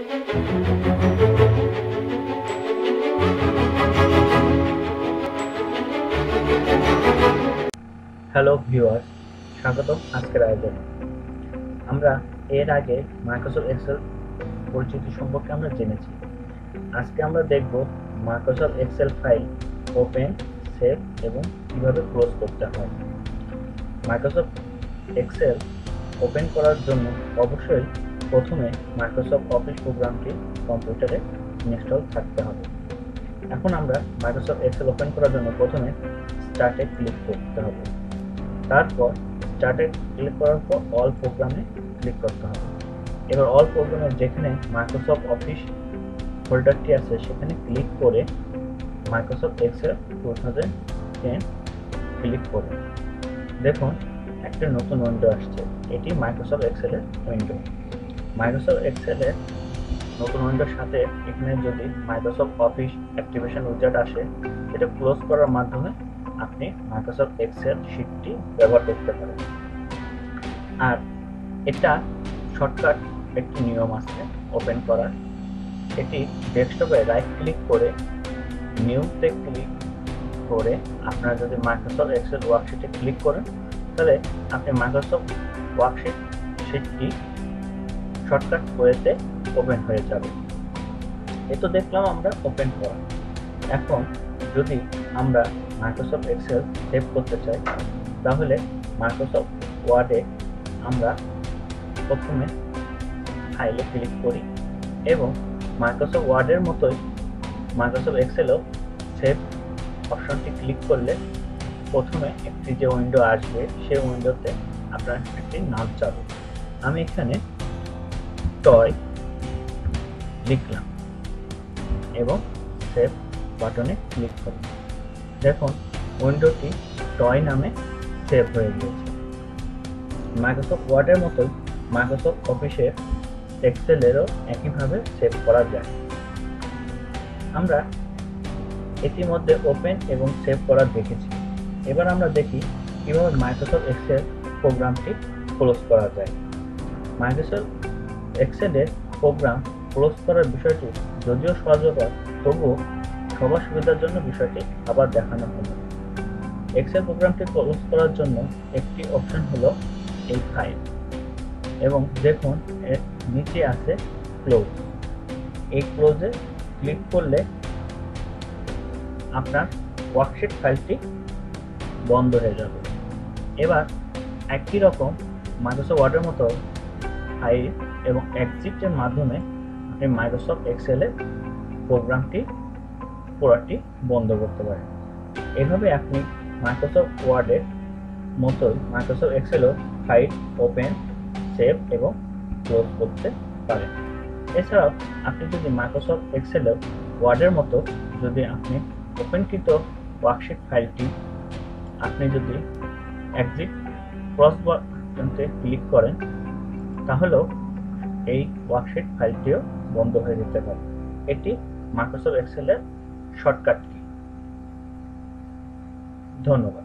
Hello viewers, স্বাগতম আজকের আয়োজনে। আমরা এর আগে মাইক্রোসফট এক্সেল পরিচিতি সম্পর্কে আমরা জেনেছি। আজকে আমরা দেখব Microsoft Excel file open, save এবং কিভাবে ক্লোজ করতে হয়। মাইক্রোসফট এক্সেল ওপেন করার জন্য অবশ্যই প্রথমে মাইক্রোসফট অফিস প্রোগ্রামটি কম্পিউটারে ইনস্টল থাকতে হবে। এখন আমরা মাইক্রোসফট এক্সেল ওপেন করার জন্য প্রথমে স্টার্টে ক্লিক করতে হবে। তারপর স্টার্টে ক্লিক করার পর অল প্রোগ্রামে ক্লিক করতে হবে। এবার অল প্রোগ্রামে যেখানে মাইক্রোসফট অফিস ফোল্ডারটি আছে সেখানে ক্লিক করে মাইক্রোসফট এক্সেল 2010 ক্লিক করুন। দেখুন একটা নতুন উইন্ডো আসছে, এটি মাইক্রোসফট এক্সেলের উইন্ডো। মাইক্রোসফট এক্সেলের নতুন উইন্ডোর সাথে এখানে যদি মাইক্রোসফট অফিস অ্যাক্টিভেশন উইজার্ড আসে, এটা ক্লোজ করার মাধ্যমে আপনি মাইক্রোসফট এক্সেল শীটটি ব্যবহার করতে পারেন। আর এটা শর্টকাট একটি নিয়ম আছে ওপেন করার। এটি ডেস্কটপে রাইট ক্লিক করে নিউতে ক্লিক করে আপনারা যদি মাইক্রোসফট এক্সেল ওয়ার্কশিটে ক্লিক করেন তাহলে আপনি মাইক্রোসফট ওয়ার্কশিট শীটটি শর্টকাট ওয়েতে ওপেন হয়ে যাবে। এ তো দেখলাম আমরা ওপেন করা। এখন যদি আমরা মাইক্রোসফট এক্সেল সেভ করতে চাই তাহলে মাইক্রোসফট ওয়ার্ডে আমরা প্রথমে ফাইলে ক্লিক করি এবং মাইক্রোসফট ওয়ার্ডের মতোই মাইক্রোসফট এক্সেলও সেভ অপশনটি ক্লিক করলে প্রথমে একটি যে উইন্ডো আসবে সেই উইন্ডোতে আপনার একটি নাম যাবে। আমি এখানে টয় লিখলাম এবং সেভ বাটনে ক্লিক করি। দেখুন উইন্ডোটি টয় নামে সেভ হয়ে গিয়েছে। মাইক্রোসফট ওয়ার্ডের মতোই মাইক্রোসফট অফিসের এক্সেলেরও একইভাবে সেভ করা যায়। আমরা ইতিমধ্যে ওপেন এবং সেভ করা দেখেছি। এবার আমরা দেখি কিভাবে মাইক্রোসফট এক্সেল প্রোগ্রামটি ক্লোজ করা যায়। মাইক্রোসফট এক্সেলের প্রোগ্রাম ক্লোজ করার বিষয়টি যদিও সহজ ব্যাপার, তবুও সবার সুবিধার জন্য বিষয়টি আবার দেখানো হলো। এক্সেল প্রোগ্রামটি ক্লোজ করার জন্য একটি অপশন হলো এই ফাইল এবং দেখুন এর নিচে আছে ক্লোজ। এই ক্লোজে ক্লিক করলে আপনার ওয়ার্কশিট ফাইলটি বন্ধ হয়ে যাবে। এবার একই রকম মাইক্রোসফট ওয়ার্ডের মতো ফাইল এবং এক্সিটের মাধ্যমে আপনি মাইক্রোসফট এক্সেলের প্রোগ্রামটি পুরোটি বন্ধ করতে পারেন। এভাবে আপনি মাইক্রোসফট ওয়ার্ডের মতোই মাইক্রোসফট এক্সেলও ফাইল ওপেন, সেভ এবং ক্লোজ করতে পারেন। এছাড়াও আপনি যদি মাইক্রোসফট এক্সেলের ওয়ার্ডের মতো যদি আপনি ওপেনকৃত ওয়ার্কশিট ফাইলটি আপনি যদি এক্সিট ক্রস বাটনতে ক্লিক করেন তাহলেও এই ওয়ার্কশিট ফাইলটিও বন্ধ হয়ে যেতে পারে। এটি মাইক্রোসফট এক্সেলের শর্টকাট কি। ধন্যবাদ।